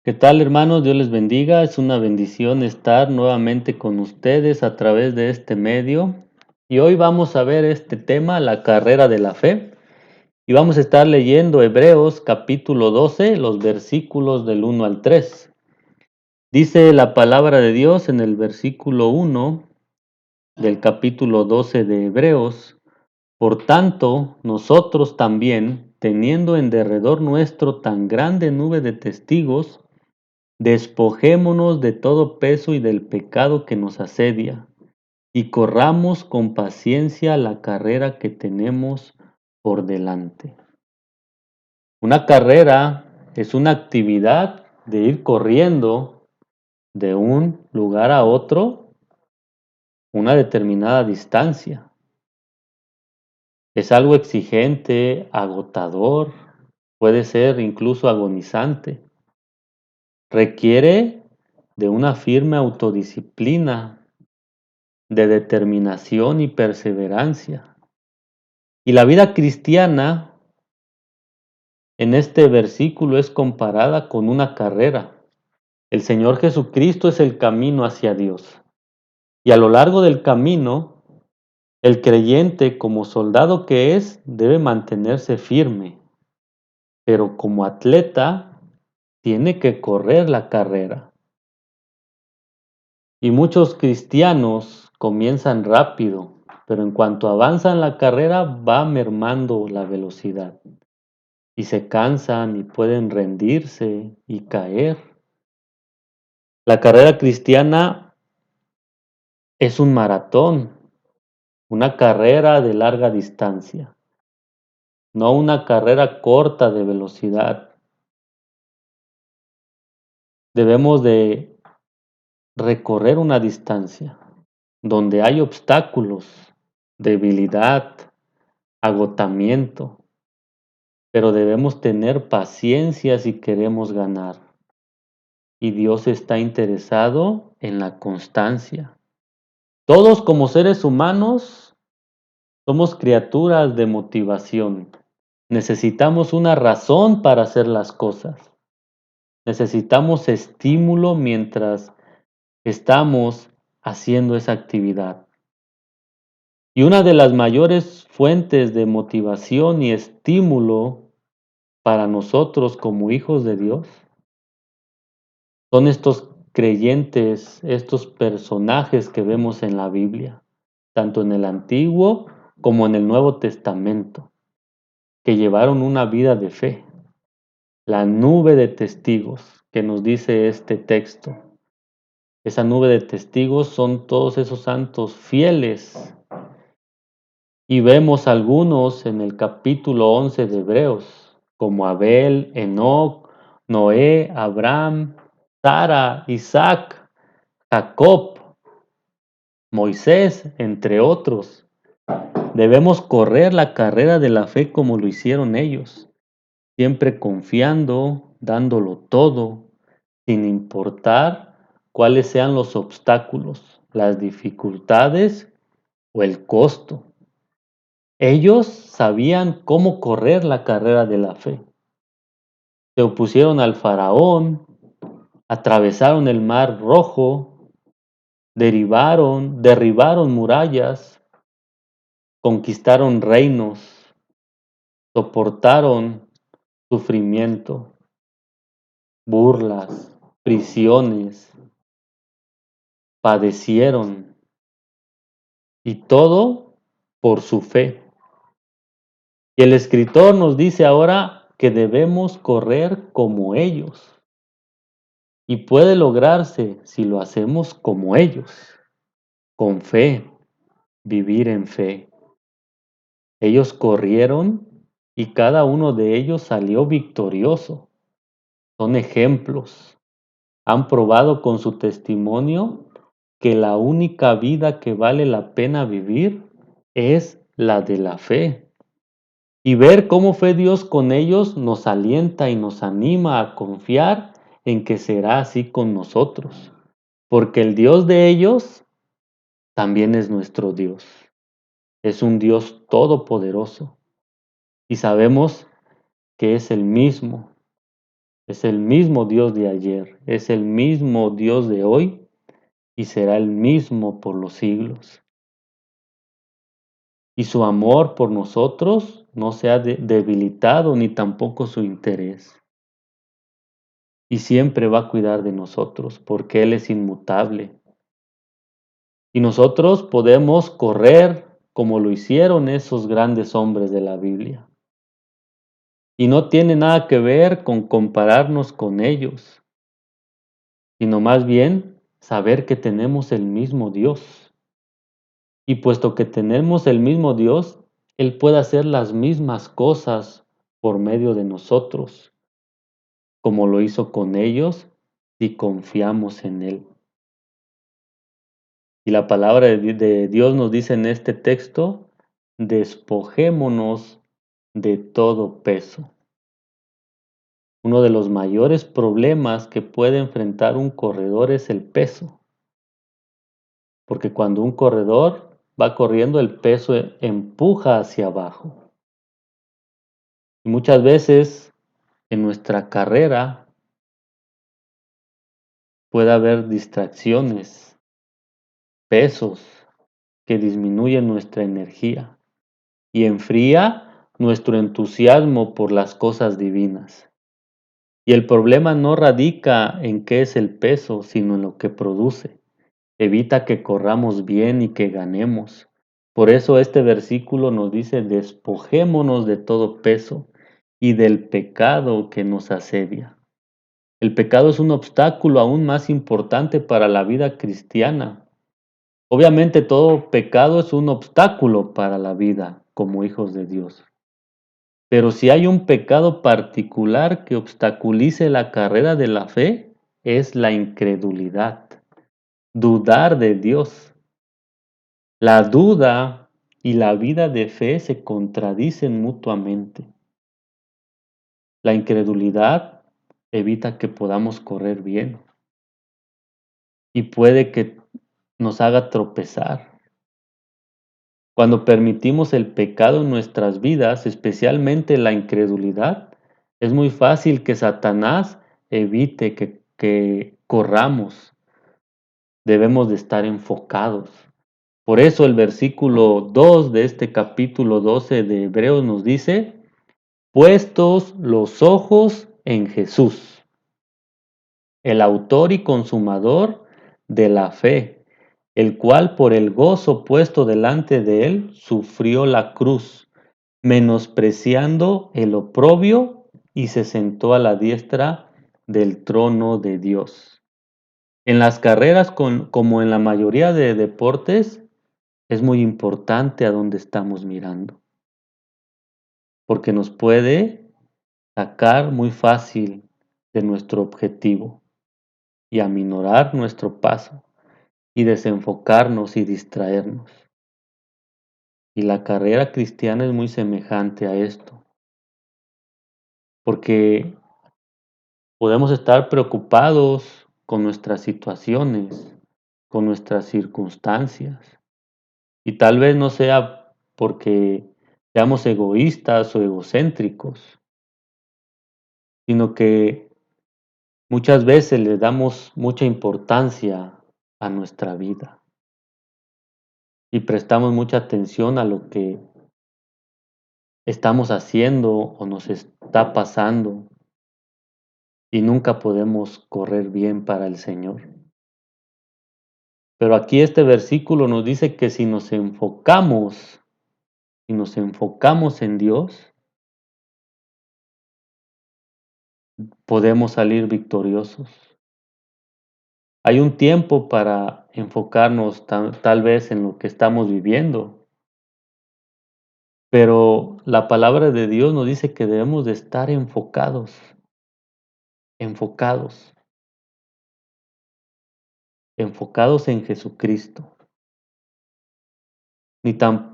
¿Qué tal, hermanos? Dios les bendiga. Es una bendición estar nuevamente con ustedes a través de este medio. Y hoy vamos a ver este tema, la carrera de la fe. Y vamos a estar leyendo Hebreos capítulo 12, los versículos del 1 al 3. Dice la palabra de Dios en el versículo 1 del capítulo 12 de Hebreos: Por tanto, nosotros también, teniendo en derredor nuestro tan grande nube de testigos, despojémonos de todo peso y del pecado que nos asedia, y corramos con paciencia la carrera que tenemos por delante. Una carrera es una actividad de ir corriendo de un lugar a otro una determinada distancia. Es algo exigente, agotador, puede ser incluso agonizante. Requiere de una firme autodisciplina, de determinación y perseverancia. Y la vida cristiana en este versículo es comparada con una carrera. El Señor Jesucristo es el camino hacia Dios. Y a lo largo del camino, el creyente, como soldado que es, debe mantenerse firme, pero como atleta tiene que correr la carrera. Y muchos cristianos comienzan rápido, pero en cuanto avanzan la carrera va mermando la velocidad y se cansan y pueden rendirse y caer. La carrera cristiana es un maratón, una carrera de larga distancia, no una carrera corta de velocidad. Debemos de recorrer una distancia donde hay obstáculos, debilidad, agotamiento, pero debemos tener paciencia si queremos ganar. Y Dios está interesado en la constancia. Todos como seres humanos somos criaturas de motivación. Necesitamos una razón para hacer las cosas. Necesitamos estímulo mientras estamos haciendo esa actividad. Y una de las mayores fuentes de motivación y estímulo para nosotros como hijos de Dios son estos creyentes, estos personajes que vemos en la Biblia, tanto en el Antiguo como en el Nuevo Testamento, que llevaron una vida de fe. La nube de testigos que nos dice este texto. Esa nube de testigos son todos esos santos fieles. Y vemos algunos en el capítulo 11 de Hebreos, como Abel, Enoc, Noé, Abraham, Sara, Isaac, Jacob, Moisés, entre otros. Debemos correr la carrera de la fe como lo hicieron ellos, siempre confiando, dándolo todo, sin importar cuáles sean los obstáculos, las dificultades o el costo. Ellos sabían cómo correr la carrera de la fe. Se opusieron al faraón, atravesaron el mar rojo, derribaron murallas, conquistaron reinos, soportaron sufrimiento, burlas, prisiones, padecieron, y todo por su fe. Y el escritor nos dice ahora que debemos correr como ellos. Y puede lograrse si lo hacemos como ellos, con fe, vivir en fe. Ellos corrieron y cada uno de ellos salió victorioso. Son ejemplos. Han probado con su testimonio que la única vida que vale la pena vivir es la de la fe. Y ver cómo fue Dios con ellos nos alienta y nos anima a confiar en que será así con nosotros. Porque el Dios de ellos también es nuestro Dios. Es un Dios todopoderoso. Y sabemos que es el mismo. Es el mismo Dios de ayer, es el mismo Dios de hoy y será el mismo por los siglos. Y su amor por nosotros no se ha debilitado ni tampoco su interés. Y siempre va a cuidar de nosotros porque Él es inmutable. Y nosotros podemos correr como lo hicieron esos grandes hombres de la Biblia. Y no tiene nada que ver con compararnos con ellos, sino más bien saber que tenemos el mismo Dios. Y puesto que tenemos el mismo Dios, Él puede hacer las mismas cosas por medio de nosotros, como lo hizo con ellos, si confiamos en Él. Y la palabra de Dios nos dice en este texto, despojémonos de todo peso. Uno de los mayores problemas que puede enfrentar un corredor es el peso, porque cuando un corredor va corriendo, el peso empuja hacia abajo. Y muchas veces en nuestra carrera puede haber distracciones, pesos que disminuyen nuestra energía y enfría nuestro entusiasmo por las cosas divinas. Y el problema no radica en qué es el peso, sino en lo que produce. Evita que corramos bien y que ganemos. Por eso este versículo nos dice, despojémonos de todo peso y del pecado que nos asedia. El pecado es un obstáculo aún más importante para la vida cristiana. Obviamente todo pecado es un obstáculo para la vida como hijos de Dios. Pero si hay un pecado particular que obstaculice la carrera de la fe, es la incredulidad, dudar de Dios. La duda y la vida de fe se contradicen mutuamente. La incredulidad evita que podamos correr bien y puede que nos haga tropezar. Cuando permitimos el pecado en nuestras vidas, especialmente la incredulidad, es muy fácil que Satanás evite que corramos. Debemos de estar enfocados. Por eso el versículo 2 de este capítulo 12 de Hebreos nos dice, puestos los ojos en Jesús, el autor y consumador de la fe, el cual por el gozo puesto delante de él sufrió la cruz, menospreciando el oprobio, y se sentó a la diestra del trono de Dios. En las carreras, como en la mayoría de deportes, es muy importante a dónde estamos mirando, porque nos puede sacar muy fácil de nuestro objetivo y aminorar nuestro paso y desenfocarnos y distraernos. Y la carrera cristiana es muy semejante a esto, porque podemos estar preocupados con nuestras situaciones, con nuestras circunstancias, y tal vez no sea porque seamos egoístas o egocéntricos, sino que muchas veces le damos mucha importancia a nuestra vida y prestamos mucha atención a lo que estamos haciendo o nos está pasando y nunca podemos correr bien para el Señor. Pero aquí este versículo nos dice que si nos enfocamos en Dios, podemos salir victoriosos. Hay un tiempo para enfocarnos tal vez en lo que estamos viviendo, pero la palabra de Dios nos dice que debemos de estar enfocados, enfocados, enfocados en Jesucristo.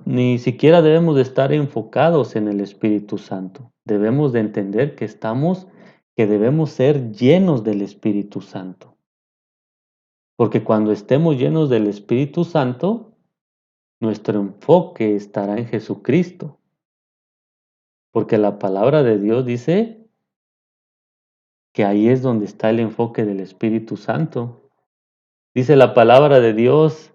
Ni siquiera debemos de estar enfocados en el Espíritu Santo. Debemos de entender que debemos ser llenos del Espíritu Santo. Porque cuando estemos llenos del Espíritu Santo, nuestro enfoque estará en Jesucristo. Porque la palabra de Dios dice que ahí es donde está el enfoque del Espíritu Santo. Dice la palabra de Dios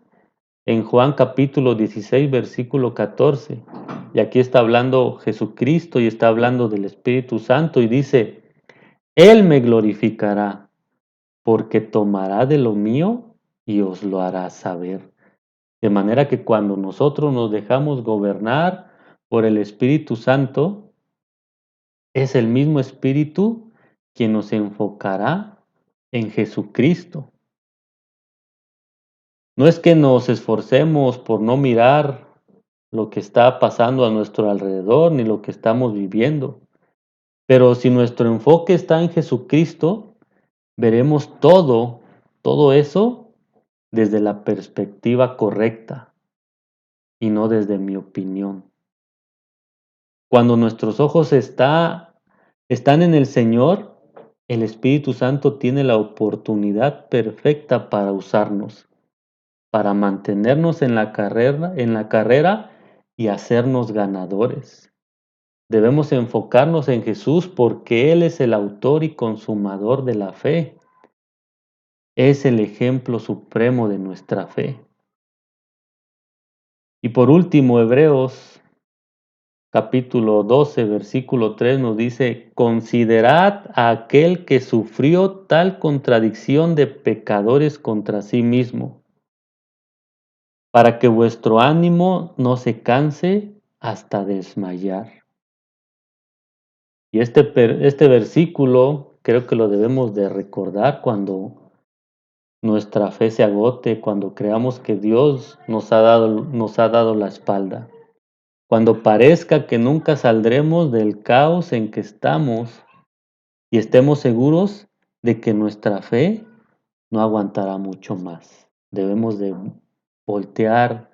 en Juan capítulo 16, versículo 14. Y aquí está hablando Jesucristo y está hablando del Espíritu Santo y dice, Él me glorificará porque tomará de lo mío y os lo hará saber. De manera que cuando nosotros nos dejamos gobernar por el Espíritu Santo, es el mismo Espíritu quien nos enfocará en Jesucristo. No es que nos esforcemos por no mirar lo que está pasando a nuestro alrededor ni lo que estamos viviendo, pero si nuestro enfoque está en Jesucristo, veremos todo eso desde la perspectiva correcta y no desde mi opinión. Cuando nuestros ojos están en el Señor, el Espíritu Santo tiene la oportunidad perfecta para usarnos, para mantenernos en la carrera y hacernos ganadores. Debemos enfocarnos en Jesús porque Él es el autor y consumador de la fe. Es el ejemplo supremo de nuestra fe. Y por último, Hebreos capítulo 12, versículo 3 nos dice, considerad a aquel que sufrió tal contradicción de pecadores contra sí mismo, para que vuestro ánimo no se canse hasta desmayar. Y este versículo creo que lo debemos de recordar cuando nuestra fe se agote, cuando creamos que Dios nos ha dado la espalda. Cuando parezca que nunca saldremos del caos en que estamos y estemos seguros de que nuestra fe no aguantará mucho más. Debemos de voltear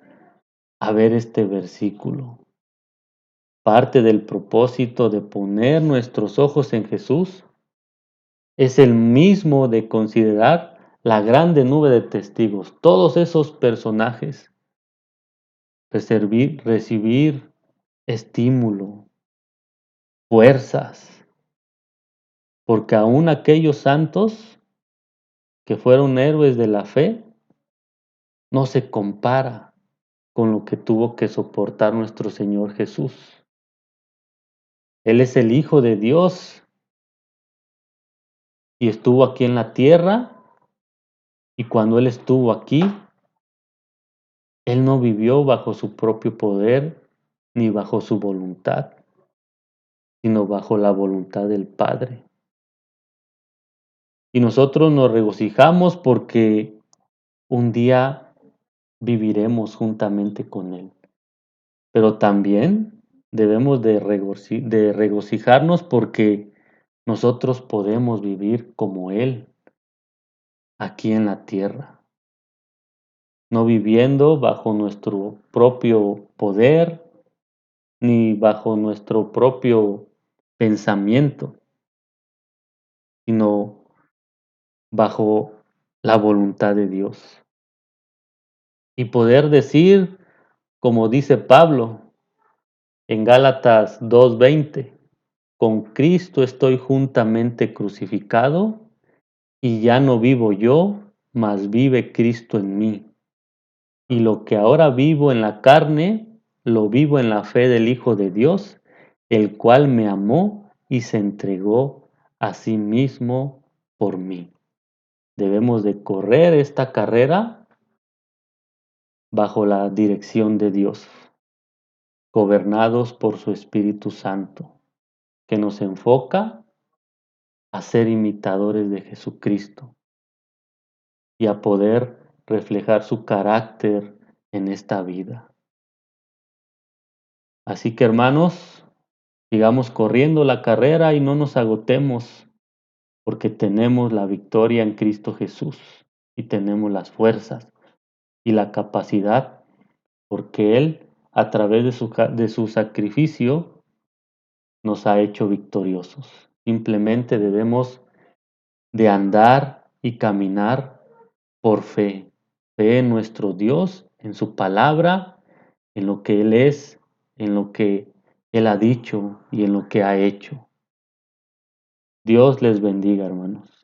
a ver este versículo. Parte del propósito de poner nuestros ojos en Jesús es el mismo de considerar la grande nube de testigos, todos esos personajes, recibir estímulo, fuerzas, porque aún aquellos santos que fueron héroes de la fe no se compara con lo que tuvo que soportar nuestro Señor Jesús. Él es el Hijo de Dios y estuvo aquí en la tierra, y cuando Él estuvo aquí, Él no vivió bajo su propio poder ni bajo su voluntad, sino bajo la voluntad del Padre. Y nosotros nos regocijamos porque un día viviremos juntamente con Él. Pero también debemos de regocijarnos porque nosotros podemos vivir como Él aquí en la tierra, no viviendo bajo nuestro propio poder ni bajo nuestro propio pensamiento, sino bajo la voluntad de Dios. Y poder decir, como dice Pablo en Gálatas 2:20, con Cristo estoy juntamente crucificado, y ya no vivo yo, mas vive Cristo en mí. Y lo que ahora vivo en la carne, lo vivo en la fe del Hijo de Dios, el cual me amó y se entregó a sí mismo por mí. Debemos de correr esta carrera bajo la dirección de Dios, gobernados por su Espíritu Santo, que nos enfoca a ser imitadores de Jesucristo y a poder reflejar su carácter en esta vida. Así que hermanos, sigamos corriendo la carrera y no nos agotemos, porque tenemos la victoria en Cristo Jesús y tenemos las fuerzas y la capacidad, porque Él, a través de su sacrificio, nos ha hecho victoriosos. Simplemente debemos de andar y caminar por fe. Fe en nuestro Dios, en su palabra, en lo que Él es, en lo que Él ha dicho y en lo que ha hecho. Dios les bendiga, hermanos.